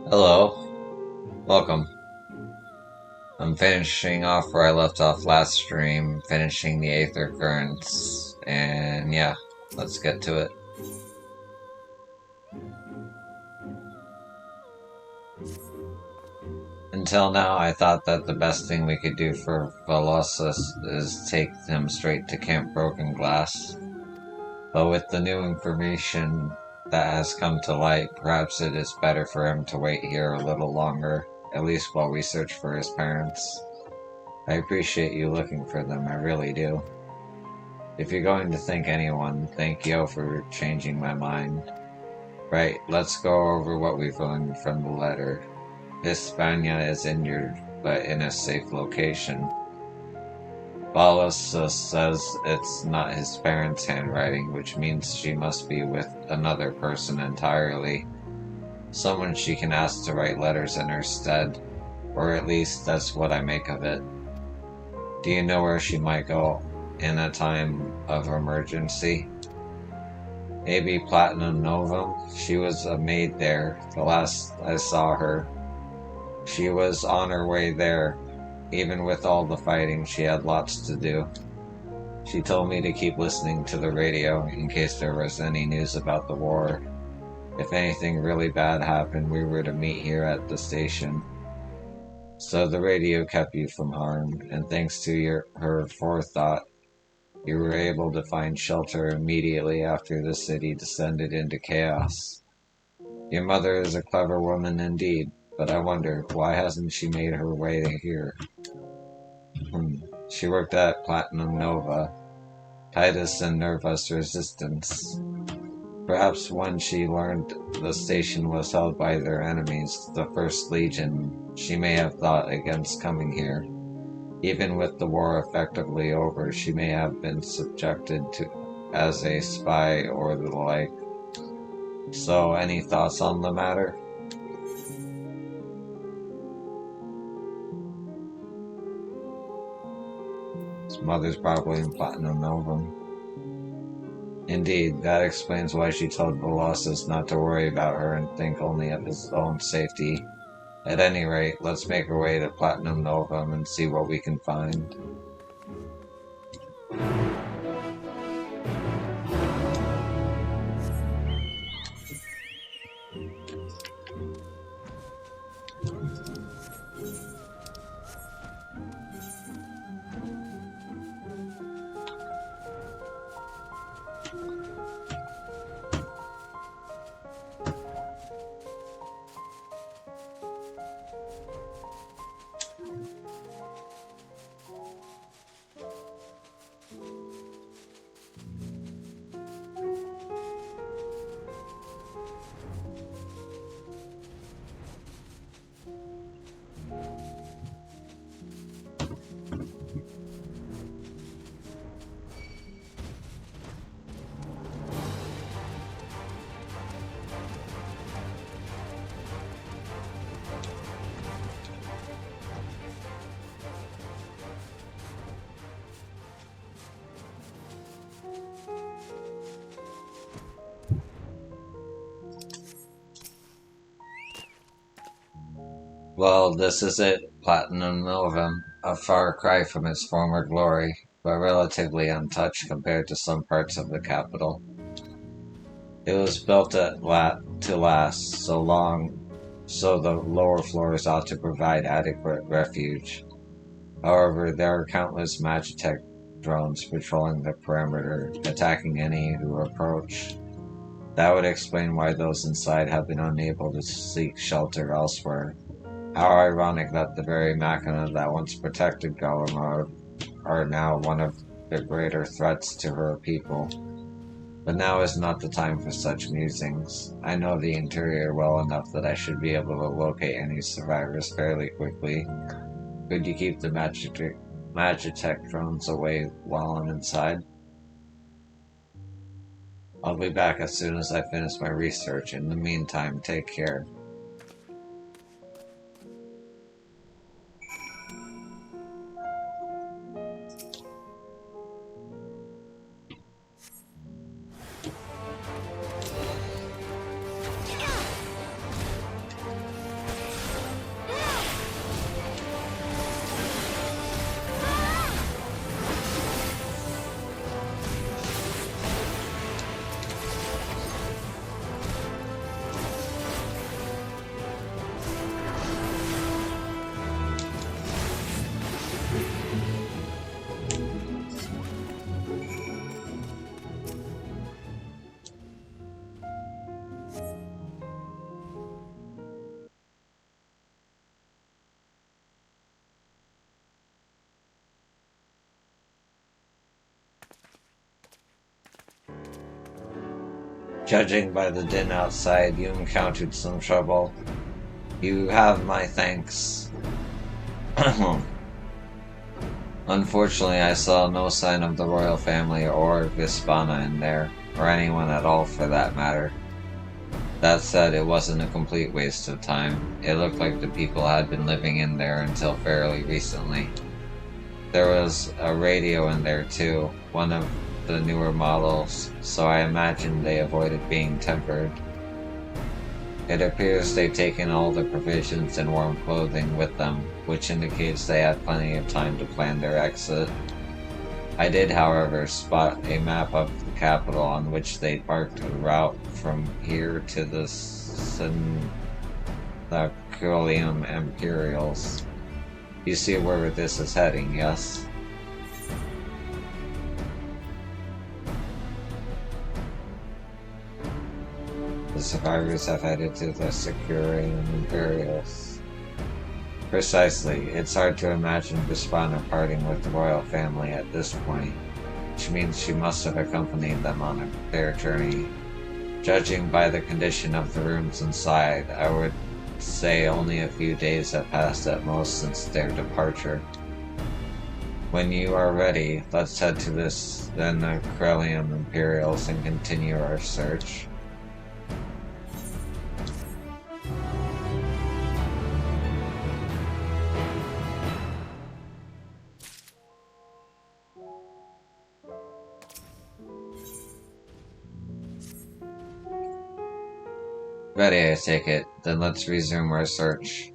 Hello, welcome. I'm finishing off where I left off last stream, finishing the aether currents, and yeah, let's get to it. Until now, I thought that the best thing we could do for Colossus is take him straight to Camp Broken Glass. But with the new information that has come to light, perhaps it is better for him to wait here a little longer, at least while we search for his parents. I appreciate you looking for them, I really do. If you're going to thank anyone, thank Yo for changing my mind. Right, let's go over what we've learned from the letter. Hispania is injured, but in a safe location. Ballas says it's not his parents' handwriting, which means she must be with another person entirely. Someone she can ask to write letters in her stead, or at least that's what I make of it. Do you know where she might go in a time of emergency? Maybe Platinum Novum? She was a maid there, the last I saw her. She was on her way there. Even with all the fighting, she had lots to do. She told me to keep listening to the radio in case there was any news about the war. If anything really bad happened, we were to meet here at the station. So the radio kept you from harm, and thanks to her forethought, you were able to find shelter immediately after the city descended into chaos. Your mother is a clever woman indeed, but I wonder, why hasn't she made her way to here? She worked at Platinum Nova, Titus and Nerva's resistance. Perhaps when she learned the station was held by their enemies, the First Legion, she may have thought against coming here. Even with the war effectively over, she may have been subjected to as a spy or the like. So, any thoughts on the matter? His mother's probably in Platinum Novum. Indeed, that explains why she told Colossus not to worry about her and think only of his own safety. At any rate, let's make our way to Platinum Novum and see what we can find. Well, this is it, Platinum Novum, a far cry from its former glory, but relatively untouched compared to some parts of the capital. It was built to last so long, so the lower floors ought to provide adequate refuge. However, there are countless Magitech drones patrolling the perimeter, attacking any who approach. That would explain why those inside have been unable to seek shelter elsewhere. How ironic that the very machina that once protected Gallimard are now one of the greater threats to her people. But now is not the time for such musings. I know the interior well enough that I should be able to locate any survivors fairly quickly. Could you keep the Magitech drones away while I'm inside? I'll be back as soon as I finish my research. In the meantime, take care. Judging by the din outside, you encountered some trouble. You have my thanks. Unfortunately, I saw no sign of the royal family or Vispana in there, or anyone at all for that matter. That said, it wasn't a complete waste of time. It looked like the people had been living in there until fairly recently. There was a radio in there too, one of the newer models, so I imagine they avoided being tempered. It appears they've taken all the provisions and warm clothing with them, which indicates they had plenty of time to plan their exit. I did, however, spot a map of the capital on which they marked a route from here to the Synaculium Imperials. You see where this is heading, yes? The survivors have headed to the Synaculium Imperials. Precisely. It's hard to imagine Vispana parting with the royal family at this point, which means she must have accompanied them on their journey. Judging by the condition of the rooms inside, I would say only a few days have passed at most since their departure. When you are ready, let's head to the Synaculium Imperials and continue our search. Ready, I take it. Then let's resume our search.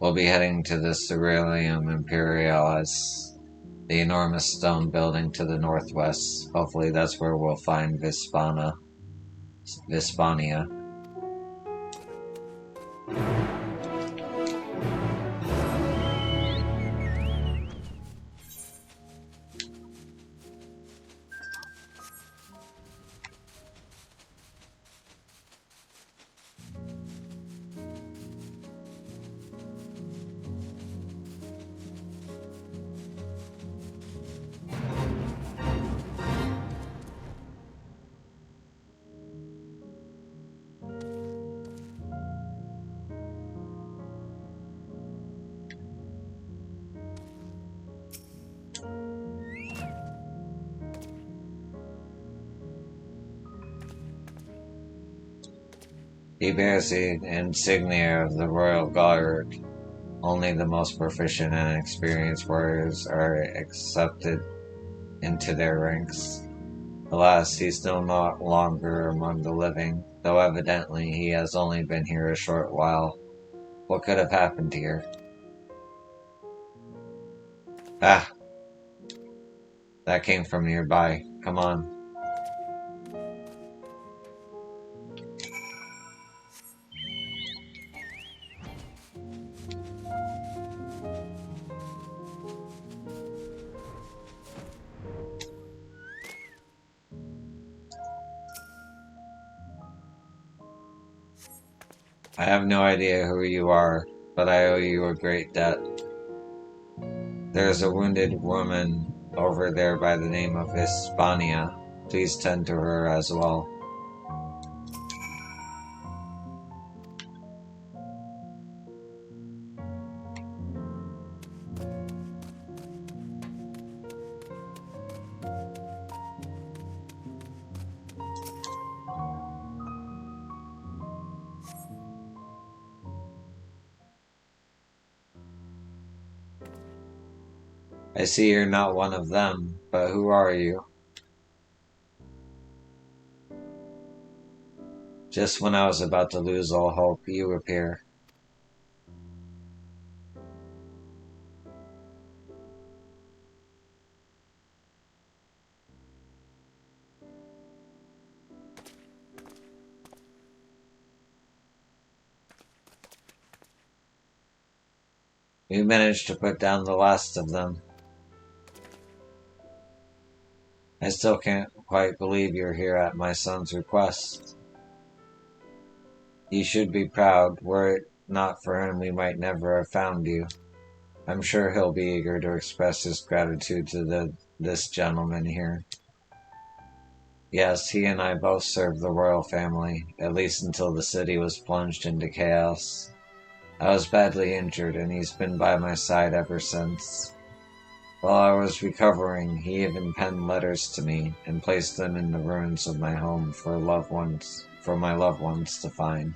We'll be heading to the Synaculium Imperialis, the enormous stone building to the northwest. Hopefully that's where we'll find Vispania. He bears the insignia of the Royal Guard. Only the most proficient and experienced warriors are accepted into their ranks. Alas, he's still no longer among the living, though evidently he has only been here a short while. What could have happened here? Ah! That came from nearby. Come on. I have no idea who you are, but I owe you a great debt. There's a wounded woman over there by the name of Hispania. Please tend to her as well. I see you're not one of them, but who are you? Just when I was about to lose all hope, you appear. We managed to put down the last of them. I still can't quite believe you're here at my son's request. You should be proud. Were it not for him, we might never have found you. I'm sure he'll be eager to express his gratitude to this gentleman here. Yes, he and I both served the royal family, at least until the city was plunged into chaos. I was badly injured, and he's been by my side ever since. While I was recovering, he even penned letters to me and placed them in the ruins of my home for my loved ones to find.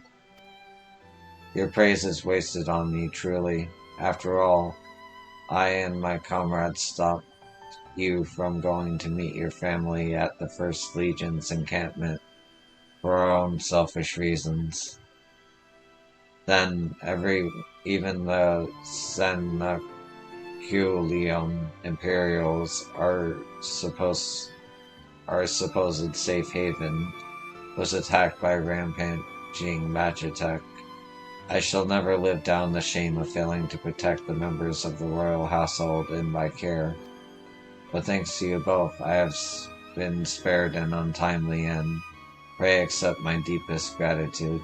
Your praise is wasted on me, truly. After all, I and my comrades stopped you from going to meet your family at the First Legion's encampment for our own selfish reasons. Then even the Senaculium Imperials, our supposed safe haven, was attacked by rampaging Magitech. I shall never live down the shame of failing to protect the members of the royal household in my care. But thanks to you both, I have been spared an untimely end. Pray accept my deepest gratitude.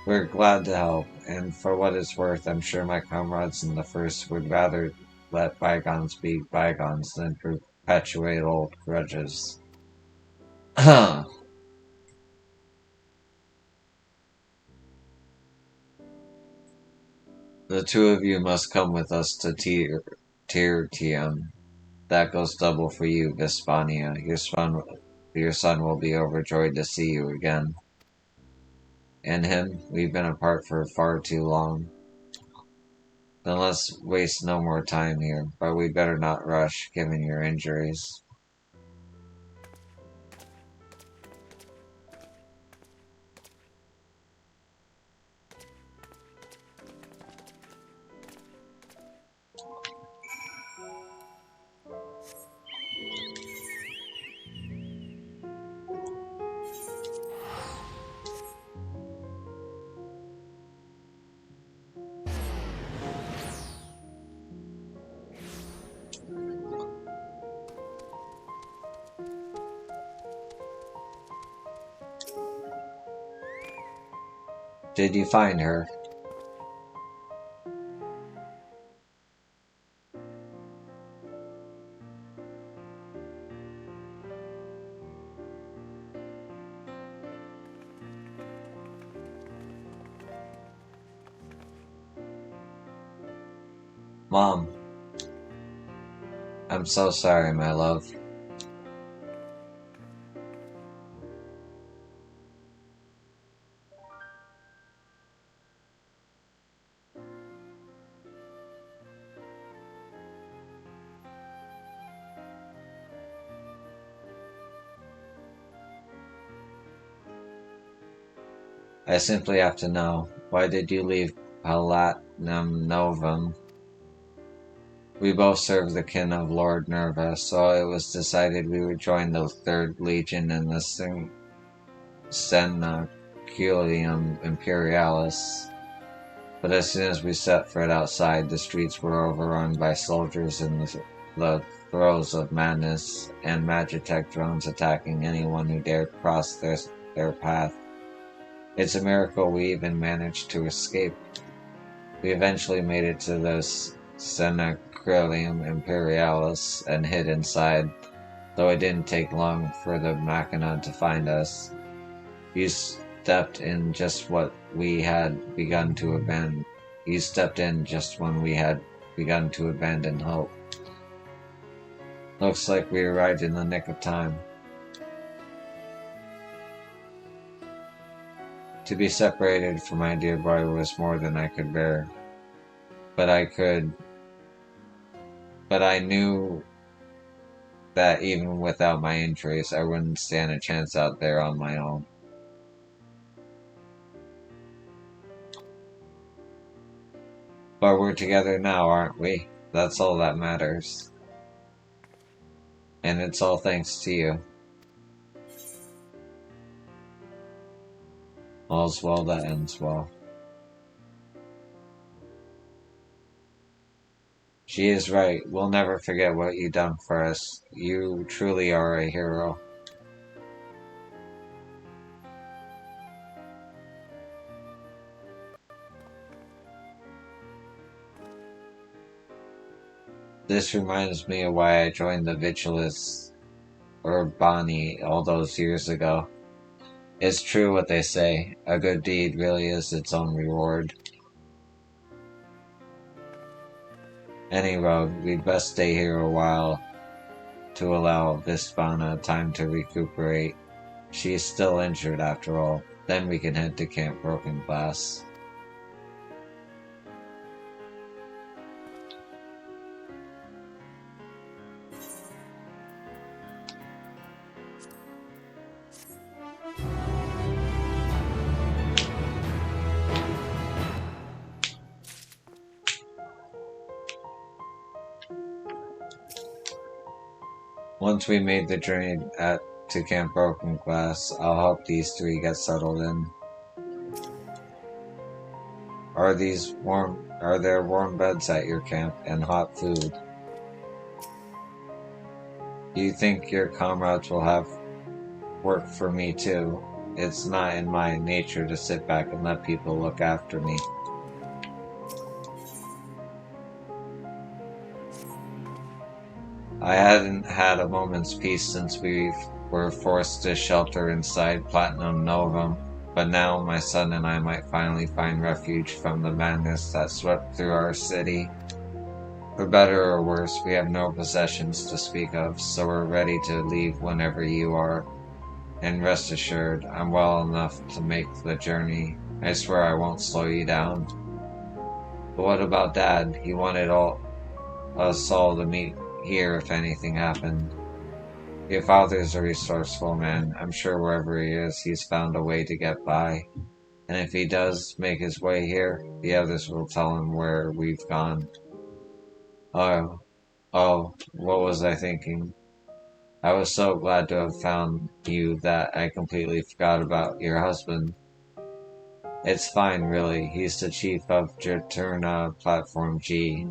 We're glad to help, and for what it's worth, I'm sure my comrades in the First would rather let bygones be bygones than perpetuate old grudges. The two of you must come with us to Tirtium. That goes double for you, Vespania. Your son will be overjoyed to see you again. And him, we've been apart for far too long. Then let's waste no more time here, but we better not rush, given your injuries. Did you find her? Mom, I'm so sorry, my love. I simply have to know, why did you leave Palatinum Novum? We both served the kin of Lord Nerva, so it was decided we would join the Third Legion in the Senaculium Imperialis. But as soon as we set foot outside, the streets were overrun by soldiers in the throes of madness, and Magitech drones attacking anyone who dared cross their path. It's a miracle we even managed to escape. We eventually made it to the Senaculium Imperialis and hid inside, though it didn't take long for the Machina to find us. You stepped in just what we had begun to abandon. You stepped in just when we had begun to abandon hope. Looks like we arrived in the nick of time. To be separated from my dear boy was more than I could bear. But I knew that even without my injuries, I wouldn't stand a chance out there on my own. But we're together now, aren't we? That's all that matters. And it's all thanks to you. All's well that ends well. She is right. We'll never forget what you done for us. You truly are a hero. This reminds me of why I joined the Vigilus Urbani all those years ago. It's true what they say, a good deed really is its own reward. Anyway, we'd best stay here a while to allow Vispana time to recuperate. She is still injured after all. Then we can head to Camp Broken Glass. Once we made the journey to Camp Broken Glass, I'll help these three get settled in. Are there warm beds at your camp and hot food? Do you think your comrades will have work for me too? It's not in my nature to sit back and let people look after me. I hadn't had a moment's peace since we were forced to shelter inside Platinum Novum, but now my son and I might finally find refuge from the madness that swept through our city. For better or worse, we have no possessions to speak of, so we're ready to leave whenever you are. And rest assured, I'm well enough to make the journey. I swear I won't slow you down. But what about Dad? He wanted us all to meet here if anything happened. Your father's a resourceful man. I'm sure wherever he is, he's found a way to get by. And if he does make his way here, the others will tell him where we've gone. Oh, what was I thinking? I was so glad to have found you that I completely forgot about your husband. It's fine, really. He's the chief of Juturna Platform G,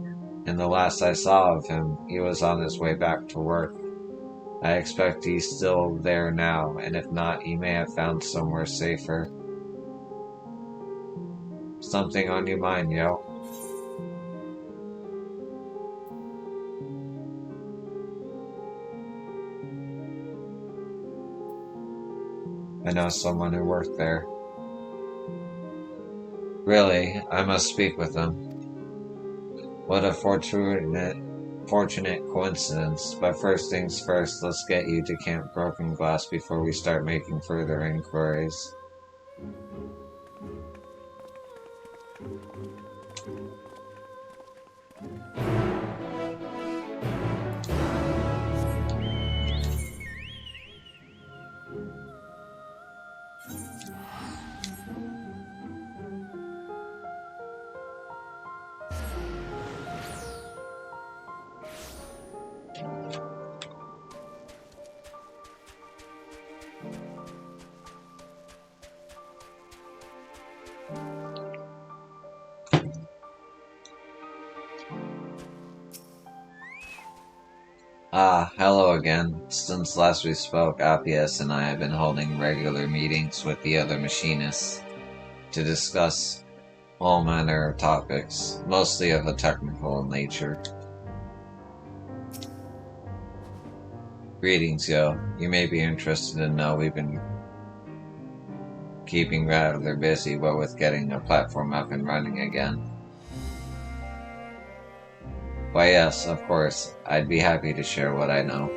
and the last I saw of him, he was on his way back to work. I expect he's still there now, and if not, he may have found somewhere safer. Something on your mind, yo? I know someone who worked there. Really, I must speak with him. What a fortunate coincidence. But first things first, let's get you to Camp Broken Glass before we start making further inquiries. Ah, hello again. Since last we spoke, Appius and I have been holding regular meetings with the other machinists to discuss all manner of topics, mostly of a technical nature. Greetings, yo. You may be interested to know we've been keeping rather busy, what with getting the platform up and running again. Why yes, of course, I'd be happy to share what I know.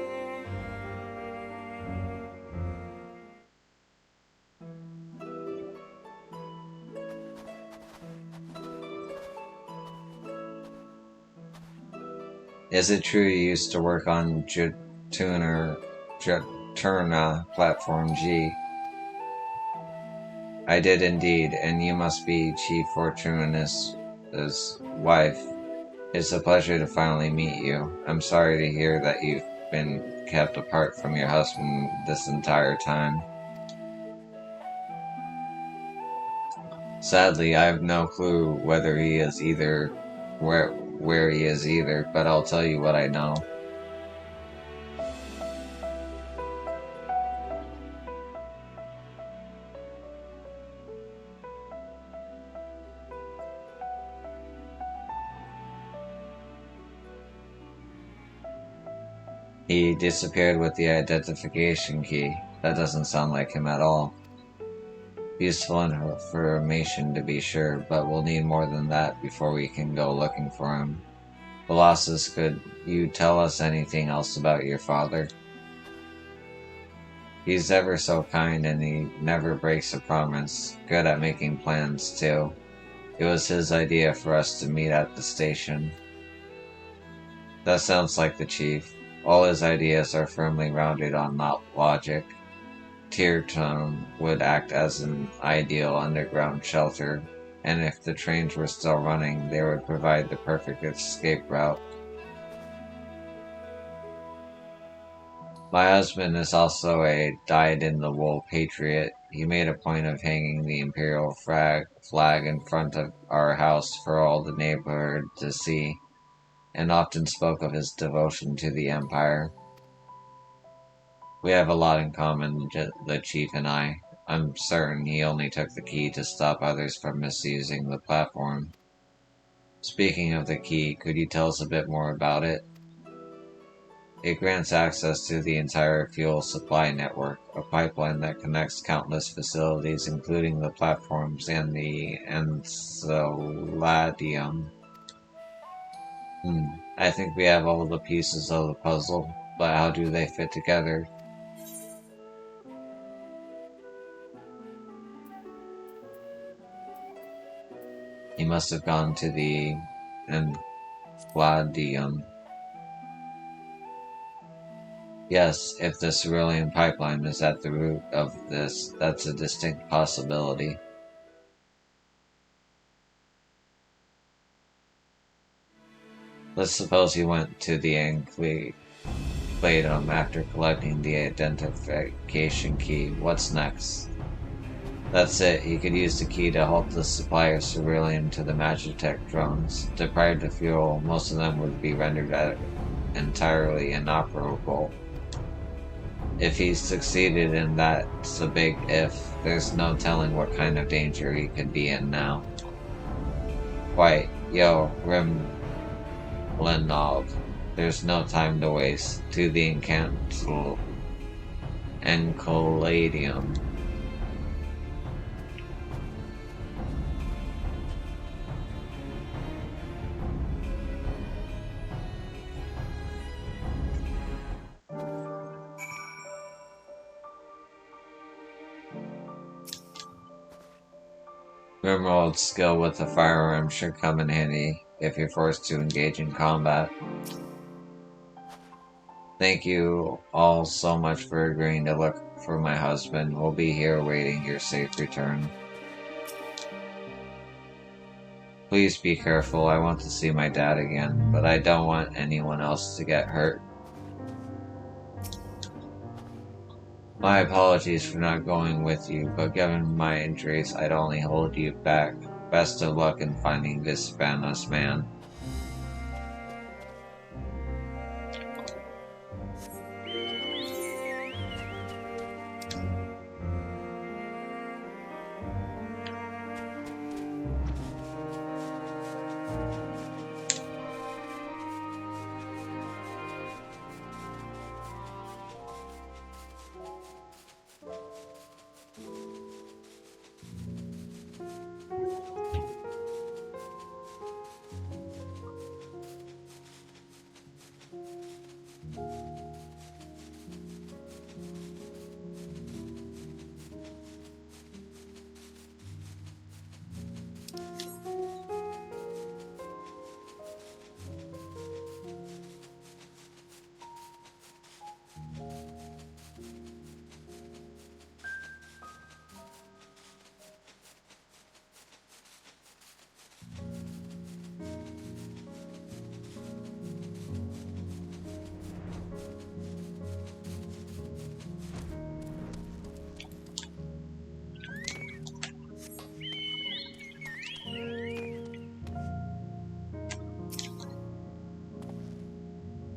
Is it true you used to work on Juturna Platform G? I did indeed, and you must be Chief Fortunatus' wife. It's a pleasure to finally meet you. I'm sorry to hear that you've been kept apart from your husband this entire time. Sadly, I have no clue whether he is either where he is either, but I'll tell you what I know. He disappeared with the identification key. That doesn't sound like him at all. Useful information to be sure, but we'll need more than that before we can go looking for him. Colossus, could you tell us anything else about your father? He's ever so kind and he never breaks a promise. Good at making plans, too. It was his idea for us to meet at the station. That sounds like the chief. All his ideas are firmly grounded on logic. Teartone would act as an ideal underground shelter, and if the trains were still running, they would provide the perfect escape route. My husband is also a dyed-in-the-wool patriot. He made a point of hanging the imperial flag in front of our house for all the neighborhood to see, and often spoke of his devotion to the empire. We have a lot in common, the chief and I. I'm certain he only took the key to stop others from misusing the platform. Speaking of the key, could you tell us a bit more about it? It grants access to the entire fuel supply network, a pipeline that connects countless facilities, including the platforms and the Enceladium. I think we have all the pieces of the puzzle, but how do they fit together? He must have gone to the Enceladium. Yes, if the cerulean pipeline is at the root of this, that's a distinct possibility. Let's suppose he went to the Encladum after collecting the identification key. What's next? That's it. He could use the key to halt the supply of cerulean to the Magitech drones. Deprived of fuel, most of them would be rendered entirely inoperable. If he succeeded in that's a big if. There's no telling what kind of danger he could be in now. Quite. Yo, Rimlinov. There's no time to waste. To the Encoladium. Grimrold's skill with the firearm should come in handy if you're forced to engage in combat. Thank you all so much for agreeing to look for my husband. We'll be here awaiting your safe return. Please be careful. I want to see my dad again, but I don't want anyone else to get hurt. My apologies for not going with you, but given my injuries, I'd only hold you back. Best of luck in finding this Spanos man.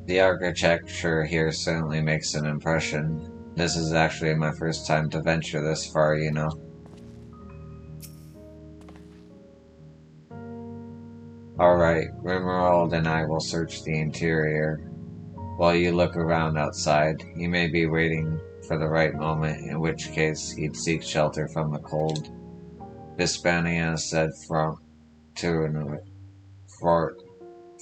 The architecture here certainly makes an impression. This is actually my first time to venture this far, you know. Alright, Rimrold and I will search the interior. While you look around outside, he may be waiting for the right moment, in which case he'd seek shelter from the cold. Hispania said to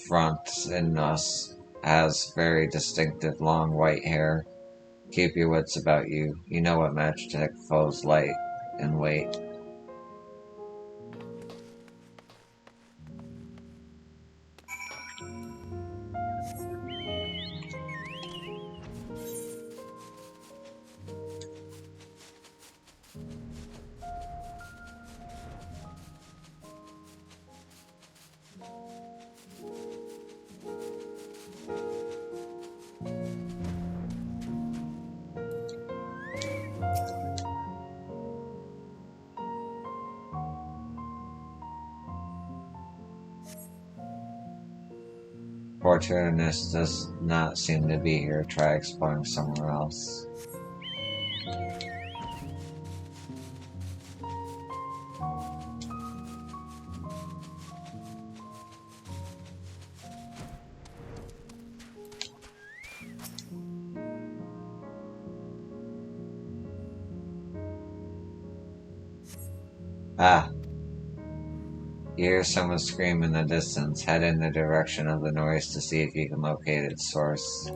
front in us has very distinctive long white hair. Keep your wits about you. You know what magic foes light and wait. Fortunatus does not seem to be here. Try exploring somewhere else. Ah, you hear someone scream in the distance. Head in the direction of the noise to see if you can locate its source.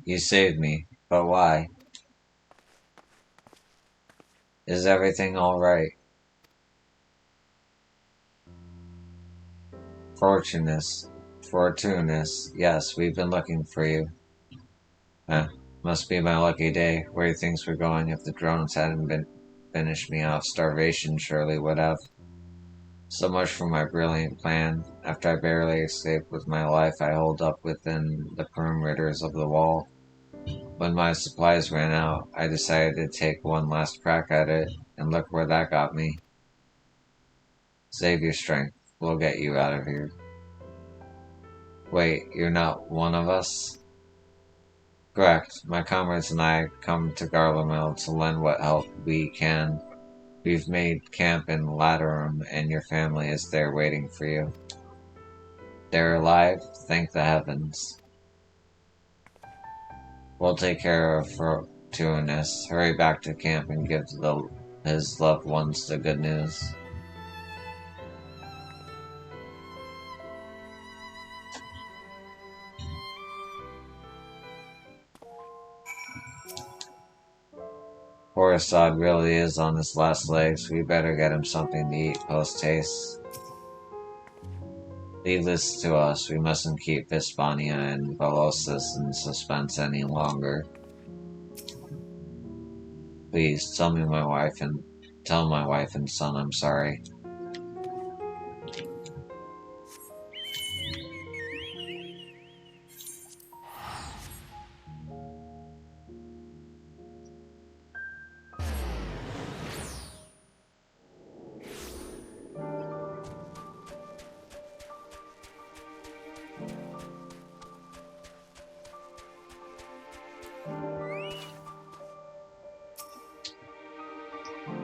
You saved me. But why? Is everything alright? Fortunus, yes, we've been looking for you. Must be my lucky day. Where do you think we're going? If the drones hadn't been finished me off, starvation surely would have. So much for my brilliant plan. After I barely escaped with my life, I holed up within the perimeters of the wall. When my supplies ran out, I decided to take one last crack at it, and look where that got me. Save your strength. We'll get you out of here. Wait, you're not one of us? Correct. My comrades and I come to Garlemald to lend what help we can. We've made camp in Laterum, and your family is there waiting for you. They're alive? Thank the heavens. We'll take care of Fortunus. Hurry back to camp and give his loved ones the good news. Poor Assad really is on his last legs. We better get him something to eat post-haste. Leave this to us. We mustn't keep Hispania and Velocis in suspense any longer. Please, tell my wife and son I'm sorry.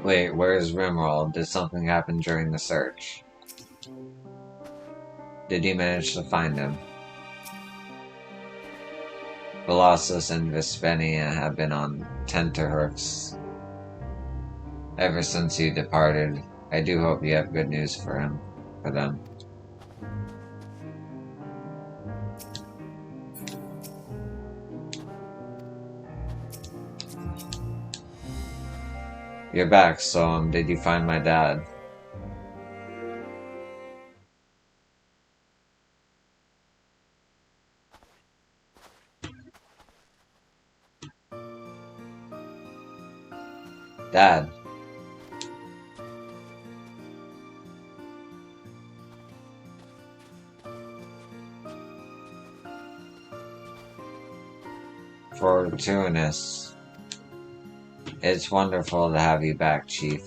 Wait, where's Rimrold? Did something happen during the search? Did you manage to find him? Colossus and Vespenia have been on tenterhooks ever since you departed. I do hope you have good news for them. You're back, so did you find my dad? Dad. Fortuitous. It's wonderful to have you back, Chief.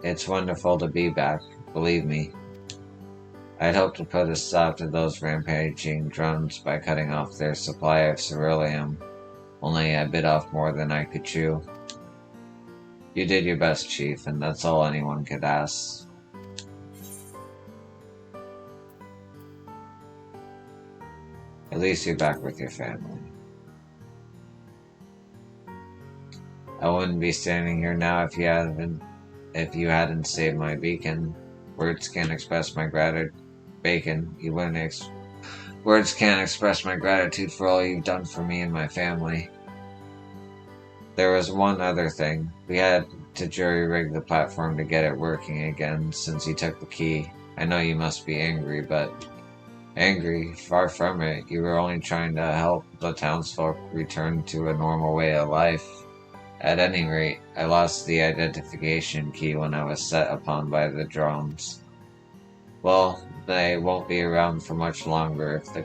It's wonderful to be back, believe me. I'd hoped to put a stop to those rampaging drones by cutting off their supply of ceruleum, only I bit off more than I could chew. You did your best, Chief, and that's all anyone could ask. At least you're back with your family. I wouldn't be standing here now if you hadn't saved my beacon. Words can't express my gratitude. Words can't express my gratitude for all you've done for me and my family. There was one other thing. We had to jury-rig the platform to get it working again since you took the key. I know you must be angry, but... Angry? Far from it. You were only trying to help the townsfolk return to a normal way of life. At any rate, I lost the identification key when I was set upon by the drones. Well, they won't be around for much longer if the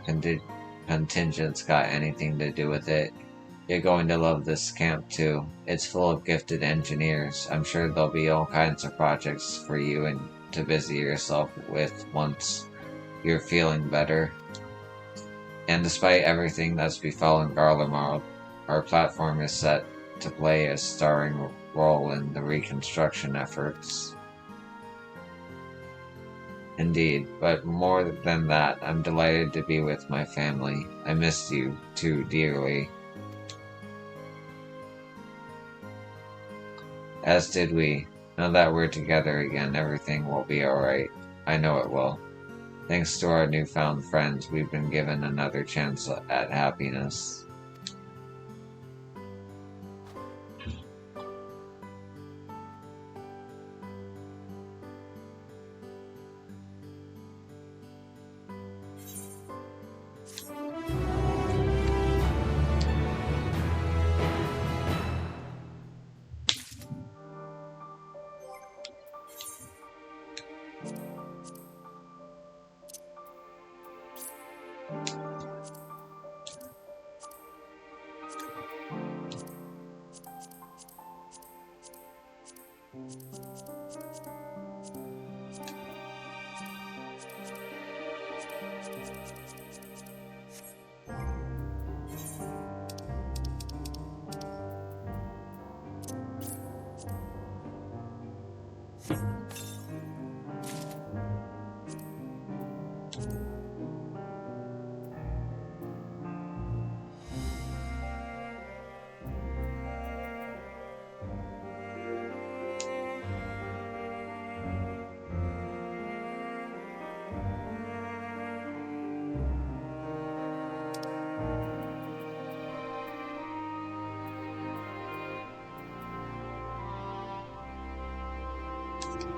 contingent's got anything to do with it. You're going to love this camp too. It's full of gifted engineers. I'm sure there'll be all kinds of projects for you and to busy yourself with once you're feeling better. And despite everything that's befallen Garlemald, our platform is set to play a starring role in the reconstruction efforts. Indeed, but more than that, I'm delighted to be with my family. I missed you too dearly. As did we. Now that we're together again, everything will be alright. I know it will. Thanks to our newfound friends, we've been given another chance at happiness.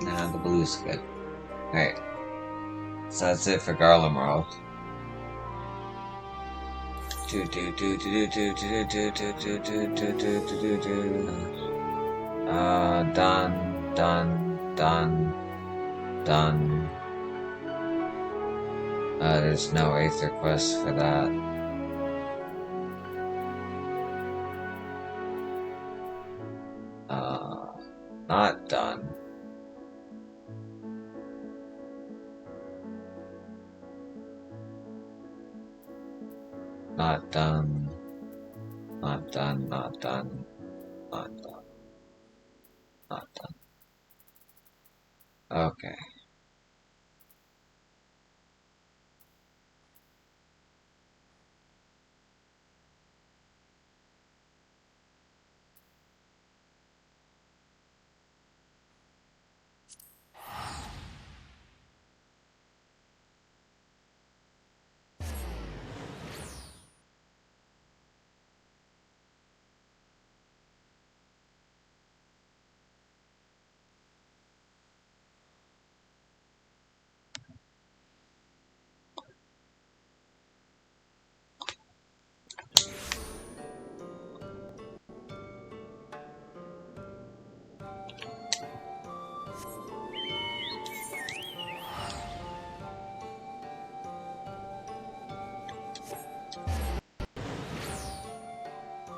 Nah, the blue's good. Alright. So that's it for Garlemald. Done. There's no aether quest for that. Not done. Not done. Not done. Not done. Not done. Not done. Okay.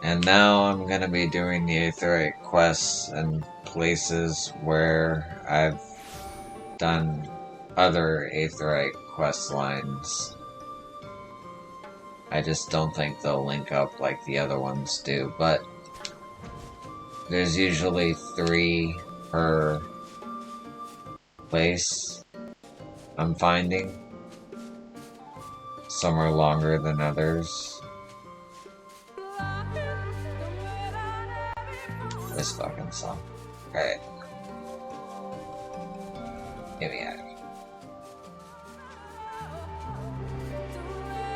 And now I'm gonna be doing the aetherite quests and places where I've done other aetherite quest lines. I just don't think they'll link up like the other ones do, but there's usually 3 per place I'm finding. Some are longer than others. This fucking song. Alright. Get me out of here.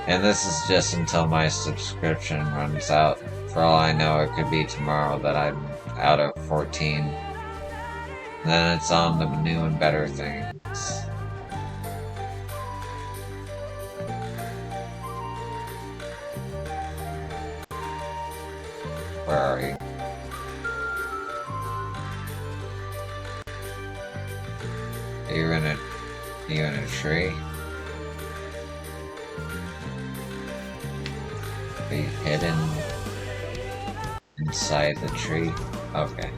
And this is just until my subscription runs out. For all I know, it could be tomorrow that I'm out of 14. And then it's on the new and better things. Where are you? Are you in a tree? Are you hidden inside the tree? Okay.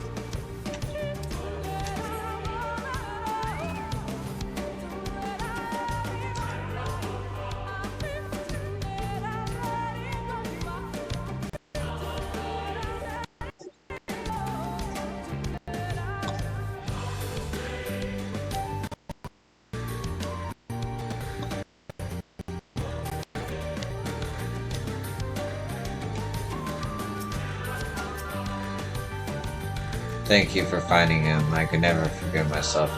Thank you for finding him. I could never forgive myself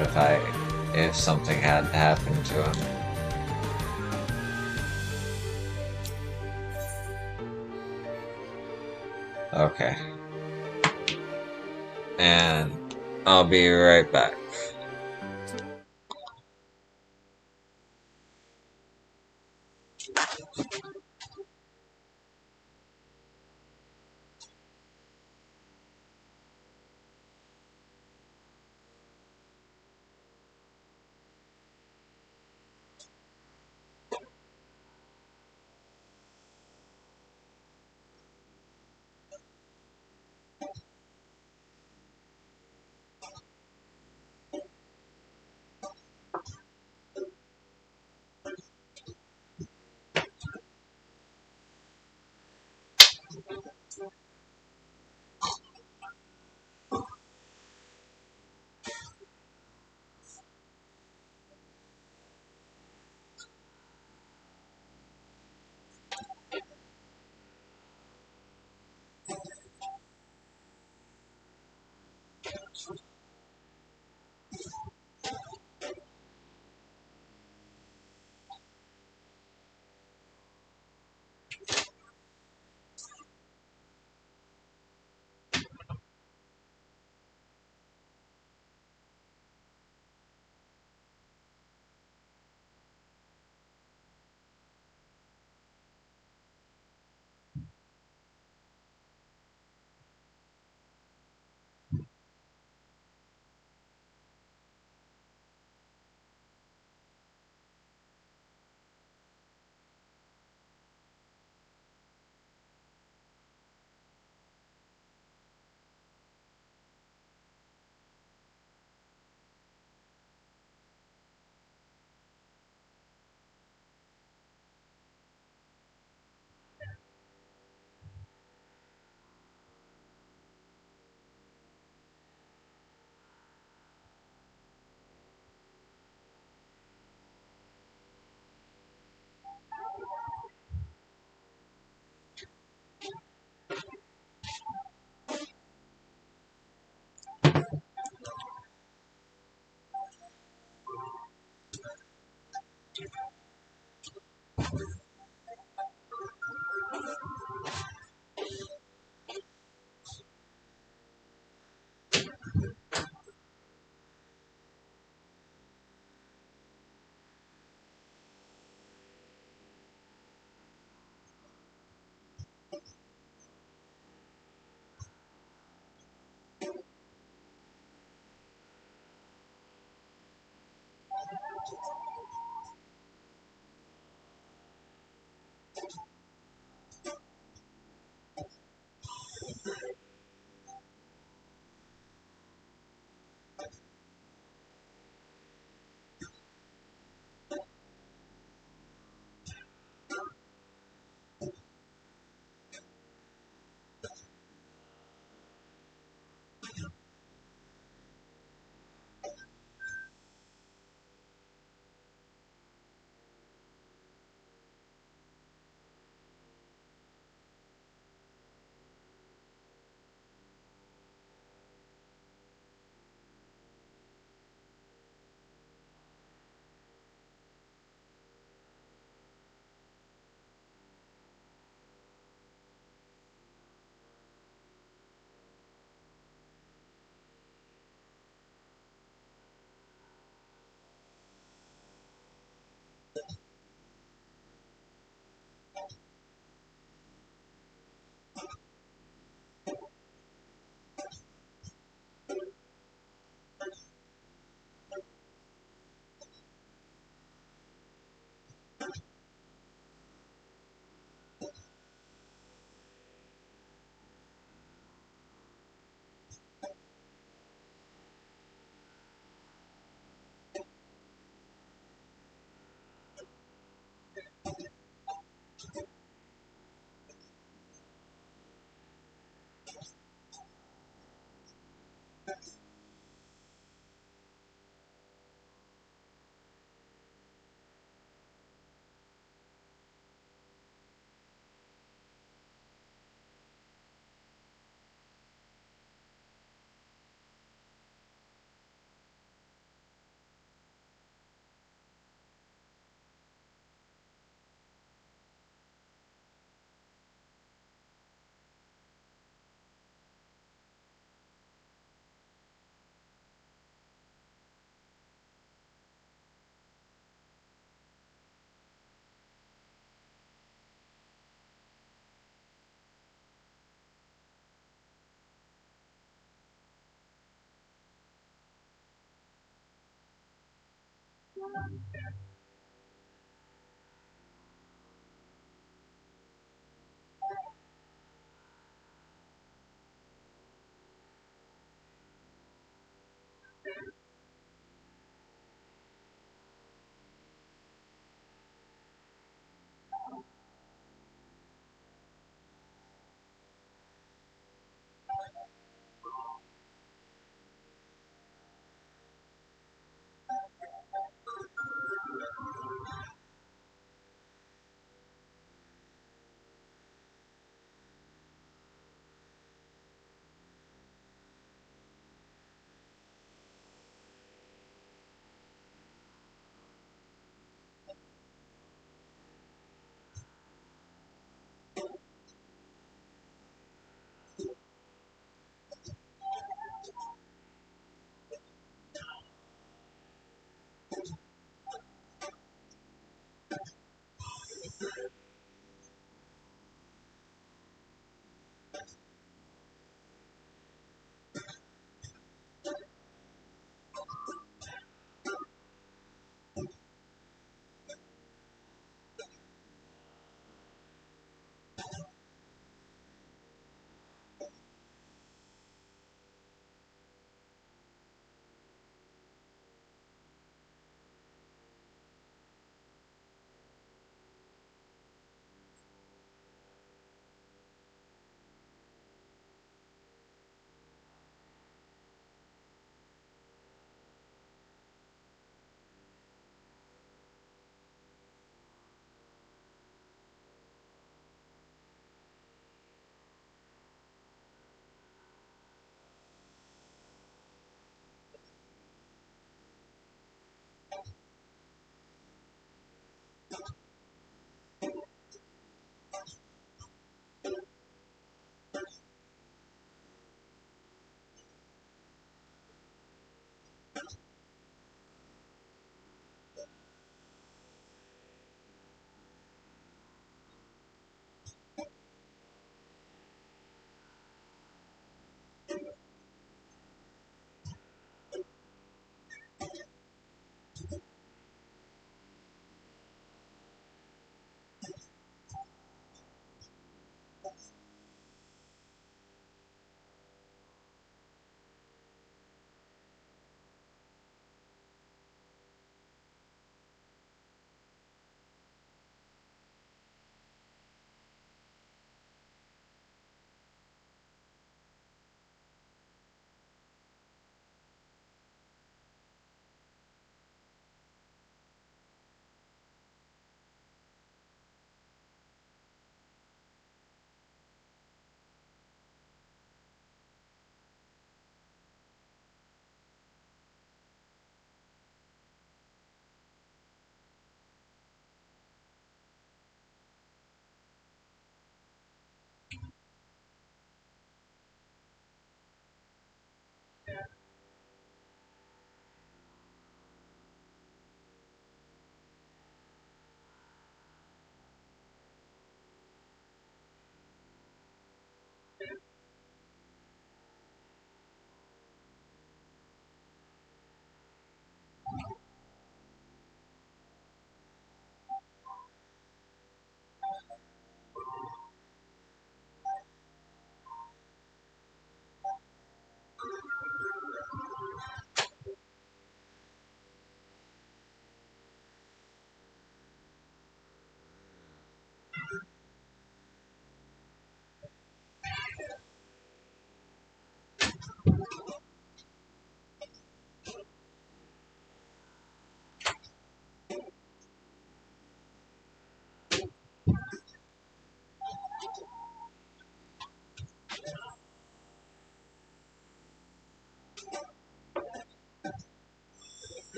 if something had happened to him. Okay. And I'll be right back.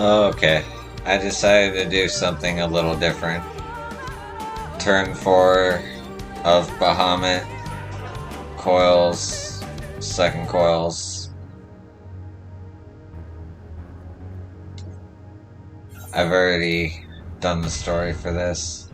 Okay, I decided to do something a little different. Turn 4 of Bahamut, coils, second coils. I've already done the story for this.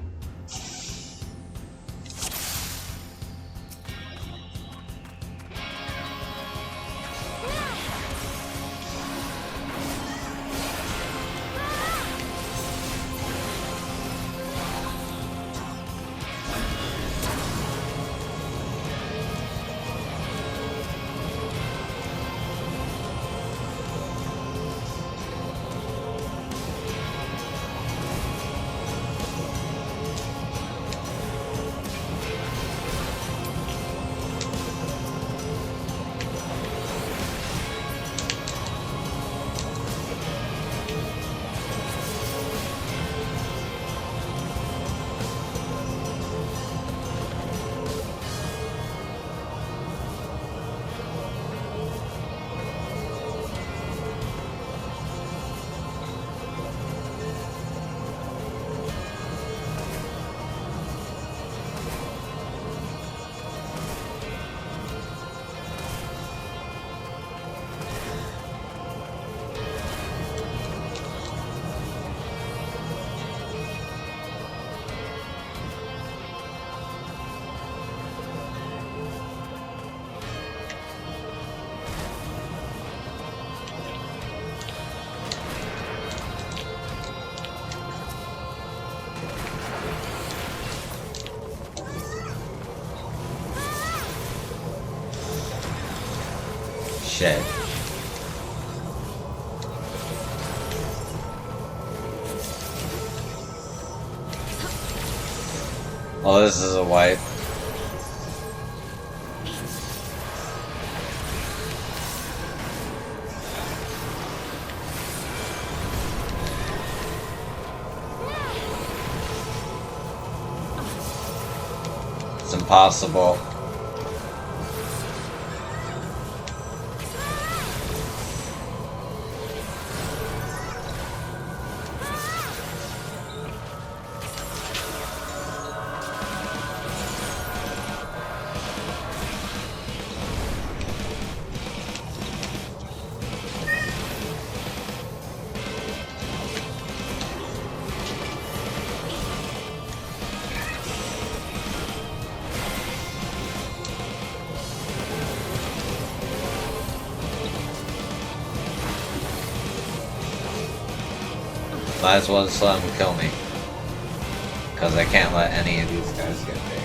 Shit. Well, this is a wipe. It's impossible. Might as well just let him kill me. Because I can't let any of these guys get big.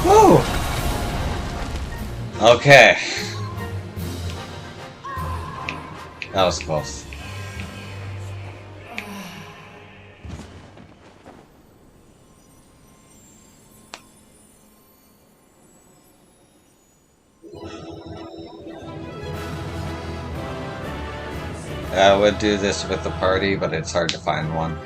Woo! Okay. That was close. I would do this with the party, but it's hard to find one.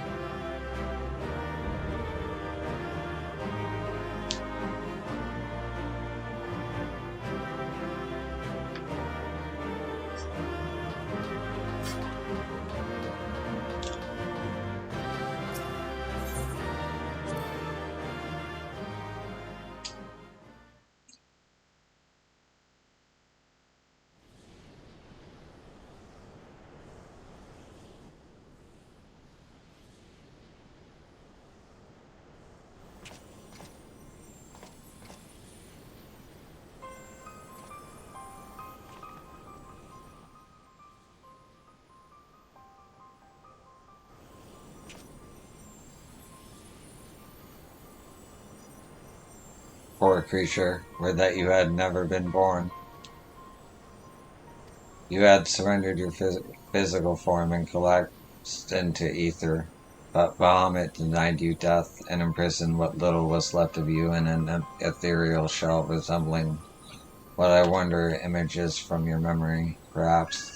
Poor creature, would that you had never been born. You had surrendered your physical form and collapsed into ether, but Bahamut denied you death and imprisoned what little was left of you in an ethereal shell resembling what I wonder images from your memory, perhaps.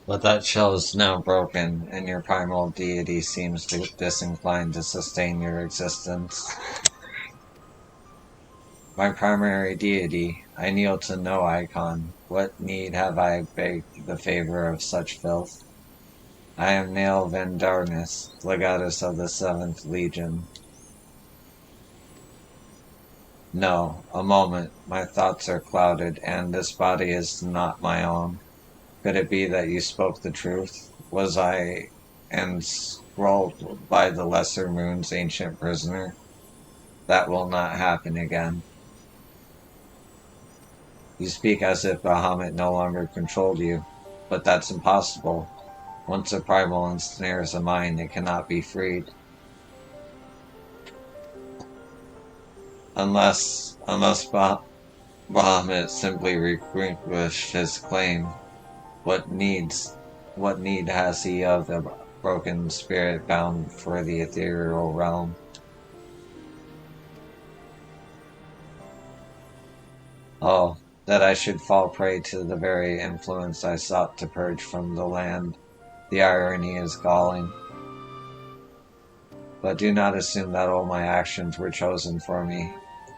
But that shell is now broken, and your primal deity seems disinclined to sustain your existence. My primary deity, I kneel to no icon. What need have I begged the favor of such filth? I am Nail Vendarnus, legatus of the 7th Legion. No, a moment. My thoughts are clouded, and this body is not my own. Could it be that you spoke the truth? Was I enthralled by the lesser moon's ancient prisoner? That will not happen again. You speak as if Bahamut no longer controlled you, but that's impossible. Once a primal ensnares a mind, it cannot be freed. Unless Bahamut simply relinquished his claim. What need has he of a broken spirit bound for the ethereal realm? Oh, that I should fall prey to the very influence I sought to purge from the land. The irony is galling. But do not assume that all my actions were chosen for me.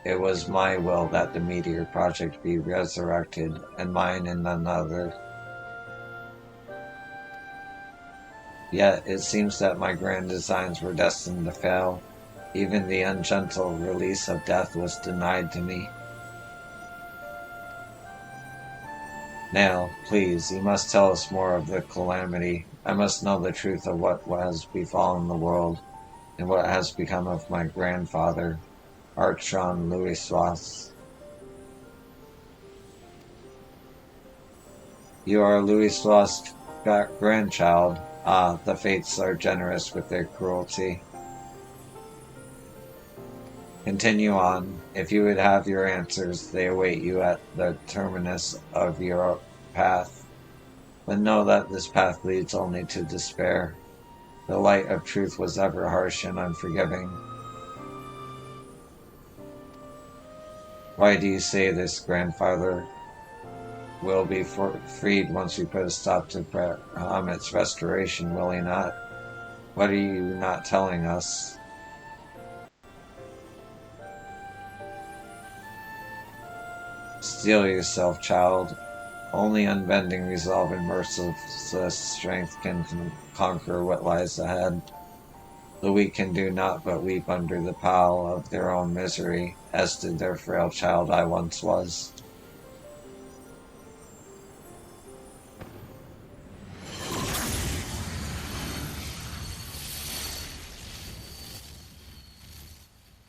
It was my will that the meteor project be resurrected, and mine in another. Yet it seems that my grand designs were destined to fail. Even the ungentle release of death was denied to me. Now, please, you must tell us more of the calamity. I must know the truth of what has befallen the world, and what has become of my grandfather, Archon Louis. You are Louis' grandchild. Ah, the fates are generous with their cruelty. Continue on. If you would have your answers, they await you at the terminus of your path. But know that this path leads only to despair. The light of truth was ever harsh and unforgiving. Why do you say this, grandfather? Will be freed once we put a stop to Bahamut's restoration, will he not? What are you not telling us? Steel yourself, child. Only unbending resolve and merciless strength can conquer what lies ahead. The weak can do naught but weep under the pall of their own misery, as did their frail child I once was.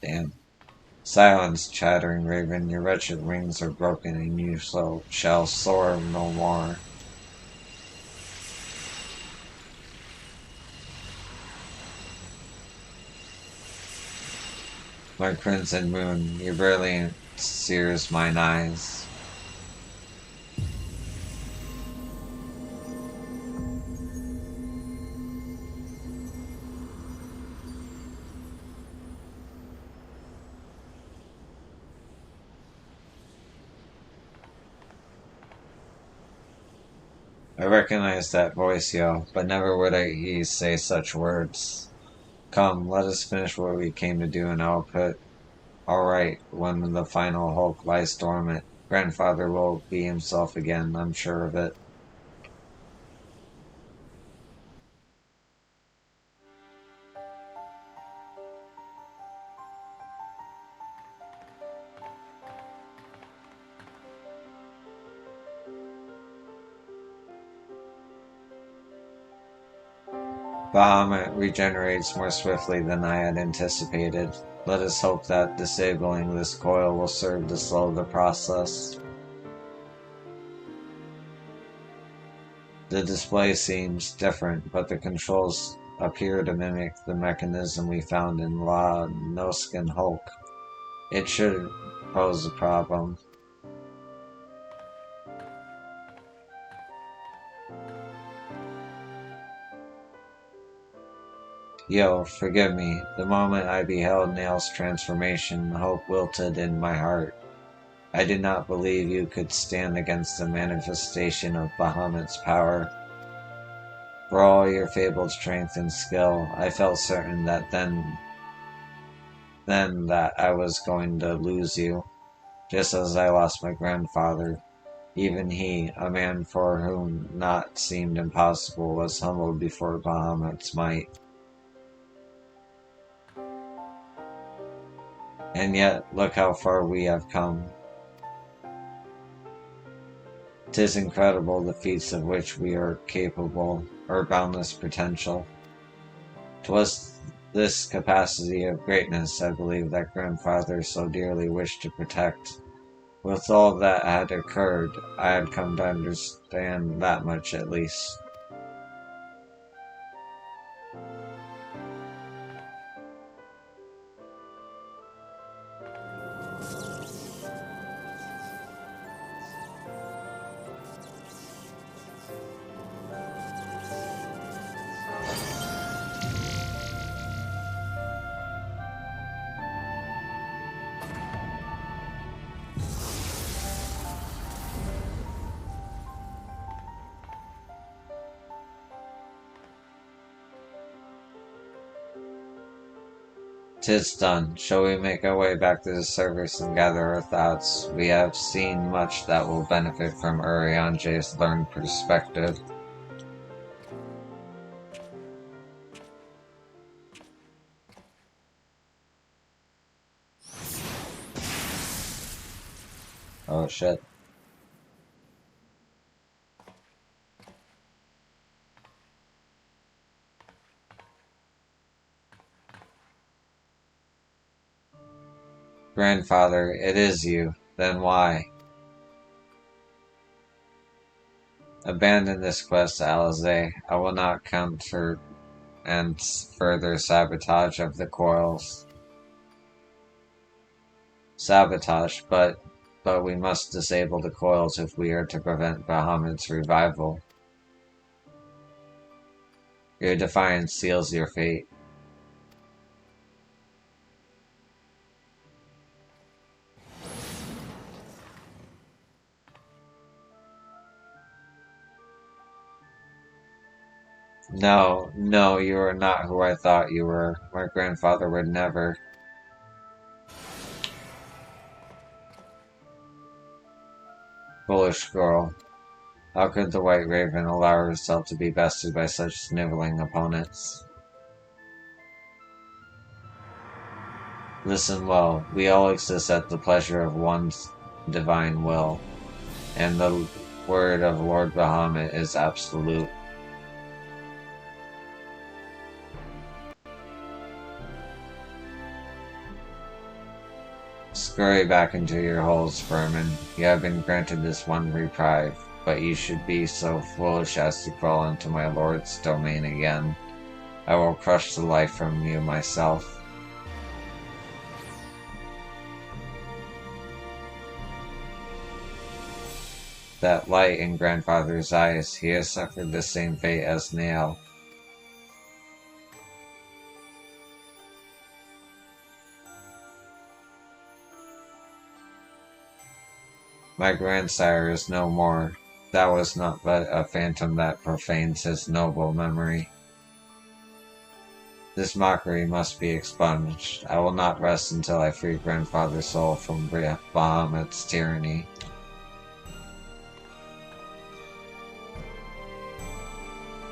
Damn. Silence, chattering raven, your wretched wings are broken and you shall soar no more. My crimson moon, your brilliance sears mine eyes. I recognize that voice, yo, but never would he say such words. Come, let us finish what we came to do, and I'll put all right when the final Hulk lies dormant. Grandfather will be himself again, I'm sure of it. Bahamut regenerates more swiftly than I had anticipated. Let us hope that disabling this coil will serve to slow the process. The display seems different, but the controls appear to mimic the mechanism we found in La Noskin Hulk. It should pose a problem. Yo, forgive me. The moment I beheld Nail's transformation, hope wilted in my heart. I did not believe you could stand against the manifestation of Bahamut's power. For all your fabled strength and skill, I felt certain that then that I was going to lose you, just as I lost my grandfather. Even he, a man for whom naught seemed impossible, was humbled before Bahamut's might. And yet, look how far we have come. 'Tis incredible the feats of which we are capable, our boundless potential. 'Twas this capacity of greatness, I believe, that grandfather so dearly wished to protect. With all that had occurred, I had come to understand that much at least. "'Tis done. Shall we make our way back to the surface and gather our thoughts? We have seen much that will benefit from Urianger's learned perspective." Oh shit. Grandfather, it is you. Then why? Abandon this quest, Alize. I will not counter and further sabotage of the coils. Sabotage, but we must disable the coils if we are to prevent Bahamut's revival. Your defiance seals your fate. No, no, you are not who I thought you were. My grandfather would never. Foolish girl. How could the White Raven allow herself to be bested by such sniveling opponents? Listen well, we all exist at the pleasure of one's divine will, and the word of Lord Bahamut is absolute. Scurry back into your holes, vermin. You have been granted this one reprieve, but you should be so foolish as to crawl into my lord's domain again. I will crush the life from you myself. That light in grandfather's eyes, he has suffered the same fate as Nail. My grandsire is no more. That was not but a phantom that profanes his noble memory. This mockery must be expunged. I will not rest until I free grandfather's soul from Bahamut's tyranny.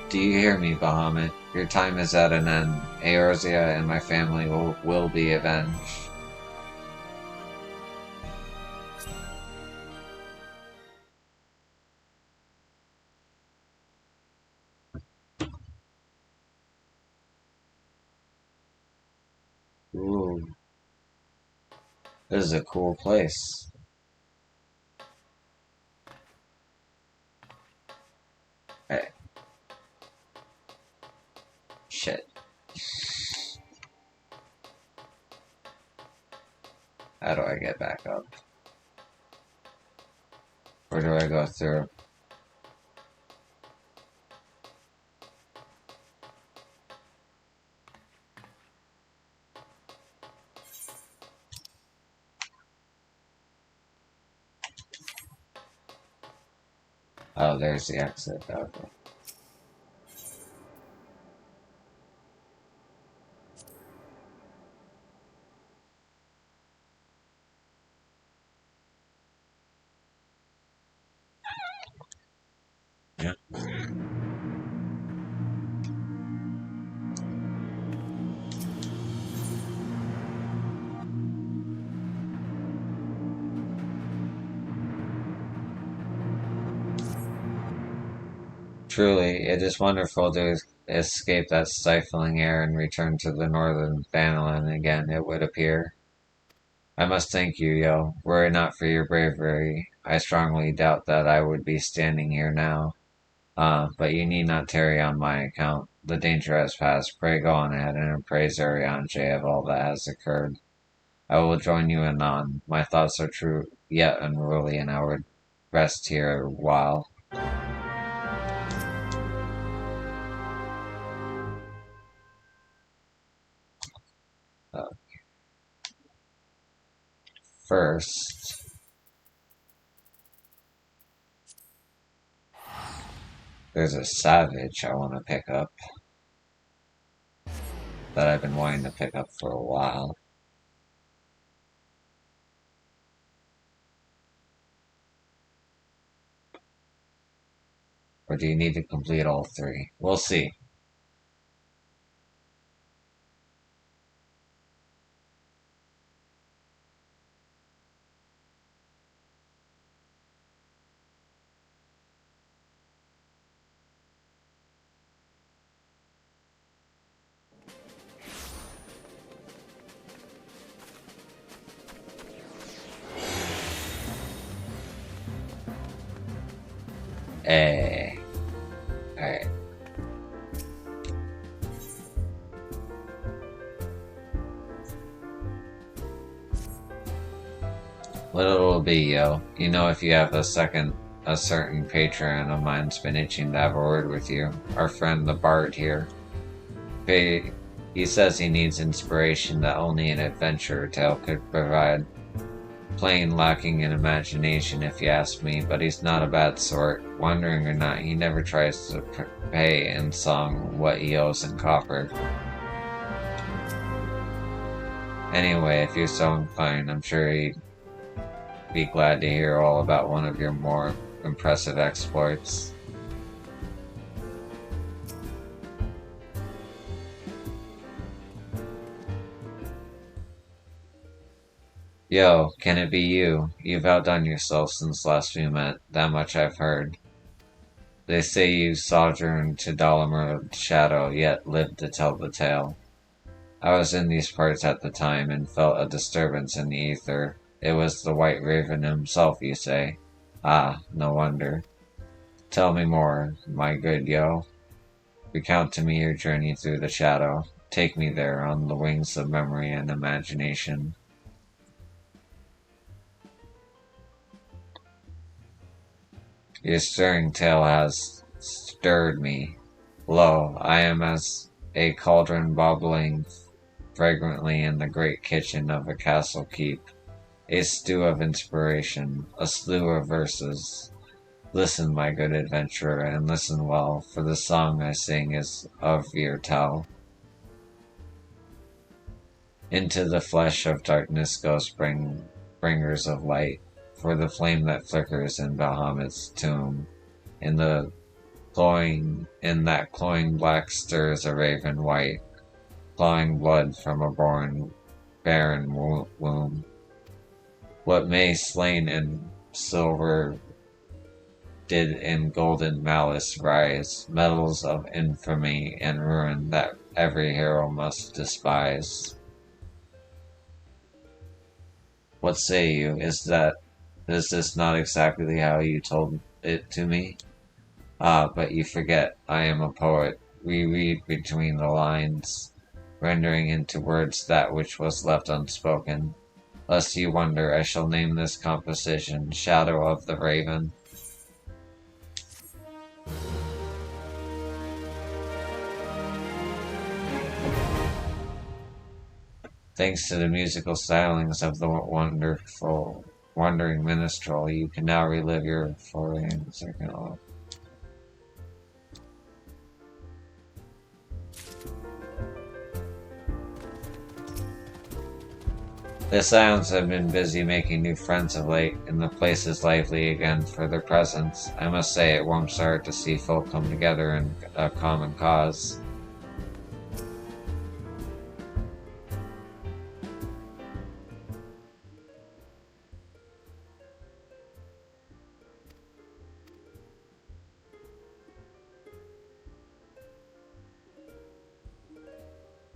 Do you hear me, Bahamut? Your time is at an end. Eorzea and my family will be avenged. Ooh. This is a cool place. Hey. Shit. How do I get back up? Where do I go through? Oh, there's the exit. Okay. Yeah. Truly, it is wonderful to escape that stifling air and return to the northern Vanillin again, it would appear. I must thank you, Yo. Were it not for your bravery, I strongly doubt that I would be standing here now. But you need not tarry on my account. The danger has passed. Pray go on ahead and appraise Arianje of all that has occurred. I will join you anon. My thoughts are true yet unruly, and I would rest here a while. First, there's a savage I want to pick up that I've been wanting to pick up for a while. Or do you need to complete all three? We'll see. Eh. Alright. What it will be, Yo. You know, if you have a certain patron of mine's been itching to have a word with you. Our friend the Bard here. He says he needs inspiration that only an adventure tale could provide. Plain lacking in imagination, if you ask me, but he's not a bad sort. Wandering or not, he never tries to pay in song what he owes in copper. Anyway, if you're so inclined, I'm sure he'd be glad to hear all about one of your more impressive exploits. Yo, can it be you? You've outdone yourself since last we met, that much I've heard. They say you sojourned to Dalamer's shadow, yet lived to tell the tale. I was in these parts at the time, and felt a disturbance in the ether. It was the White Raven himself, you say? Ah, no wonder. Tell me more, my good yo. Recount to me your journey through the shadow. Take me there on the wings of memory and imagination. Your stirring tale has stirred me. Lo, I am as a cauldron bubbling fragrantly in the great kitchen of a castle keep, a stew of inspiration, a slew of verses. Listen, my good adventurer, and listen well, for the song I sing is of your tell. Into the flesh of darkness go bringers of light, for the flame that flickers in Bahamut's tomb. In that cloying black stirs a raven white, clawing blood from a barren womb. What may slain in silver did in golden malice rise, metals of infamy and ruin that every hero must despise. What say you? Is this not exactly how you told it to me? Ah, but you forget, I am a poet. We read between the lines, rendering into words that which was left unspoken. Lest you wonder, I shall name this composition Shadow of the Raven. Thanks to the musical stylings of the wonderful wandering minstrel, you can now relive your foray in the second love. The Sounds have been busy making new friends of late, and the place is lively again for their presence. I must say it warms the heart to see folk come together in a common cause.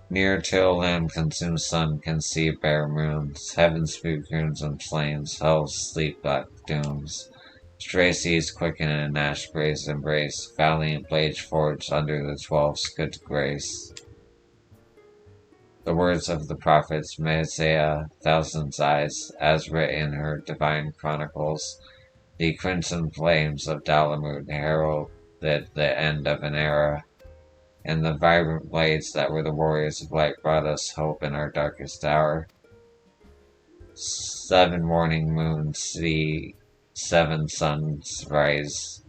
Near till land consumed sun can see bare moons, heaven spew crimson flames, hell's sleep black dooms. Stray seas quicken in ash gray's embrace, valiant blades forged under the 12's good grace. The words of the prophets Messiah, thousands eyes, as writ in her divine chronicles, the crimson flames of Dalamut heralded the end of an era. And the vibrant blades that were the warriors of light brought us hope in our darkest hour. 7 morning moons see 7 suns rise.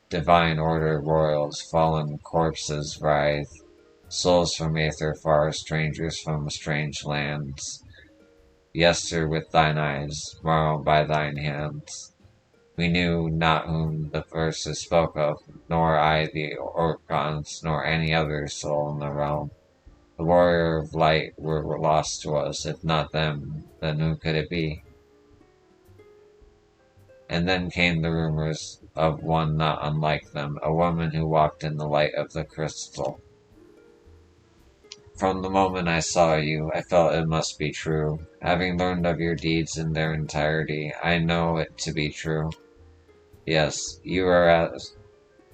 Divine order royals, fallen corpses writhe. Souls from aether far, strangers from strange lands. Yester with thine eyes, morrow by thine hands. We knew not whom the verses spoke of, nor I the Orcons, nor any other soul in the realm. The warrior of light were lost to us, if not them, then who could it be? And then came the rumors of one not unlike them, a woman who walked in the light of the crystal. From the moment I saw you, I felt it must be true. Having learned of your deeds in their entirety, I know it to be true. Yes, you are as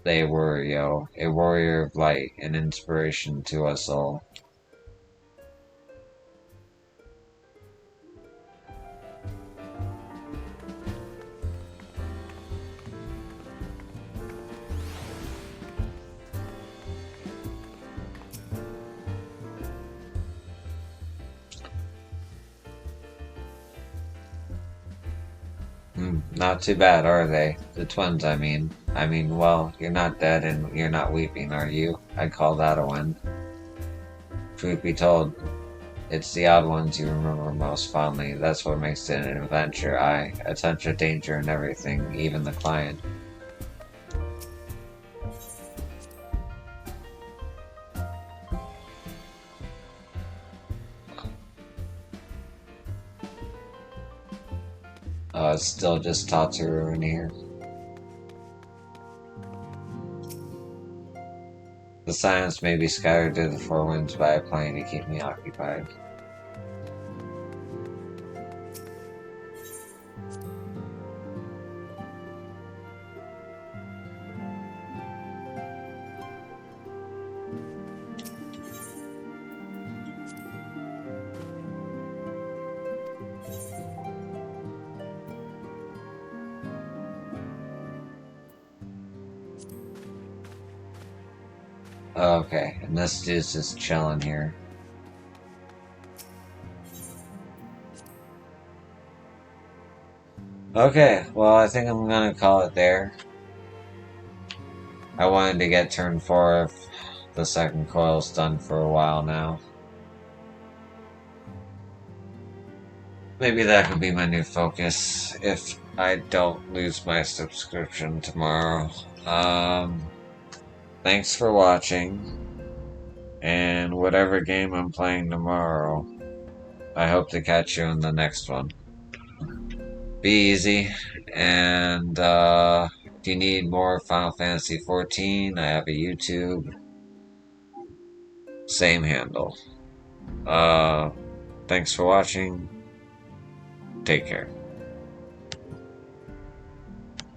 they were, yo, a warrior of light, an inspiration to us all. Not too bad, are they? The twins, I mean. Well, you're not dead and you're not weeping, are you? I'd call that a win. Truth be told, it's the odd ones you remember most fondly. That's what makes it an adventure. A touch of danger and everything, even the client. It's still just Tatsuru in here. The silence may be scattered to the 4 winds by a plane to keep me occupied. Okay, and this dude's just chilling here. Okay, well, I think I'm gonna call it there. I wanted to get turn 4 of the second coil's done for a while now. Maybe that could be my new focus if I don't lose my subscription tomorrow. Thanks for watching, and whatever game I'm playing tomorrow, I hope to catch you in the next one. Be easy, and if you need more Final Fantasy XIV, I have a YouTube. Same handle. Thanks for watching. Take care.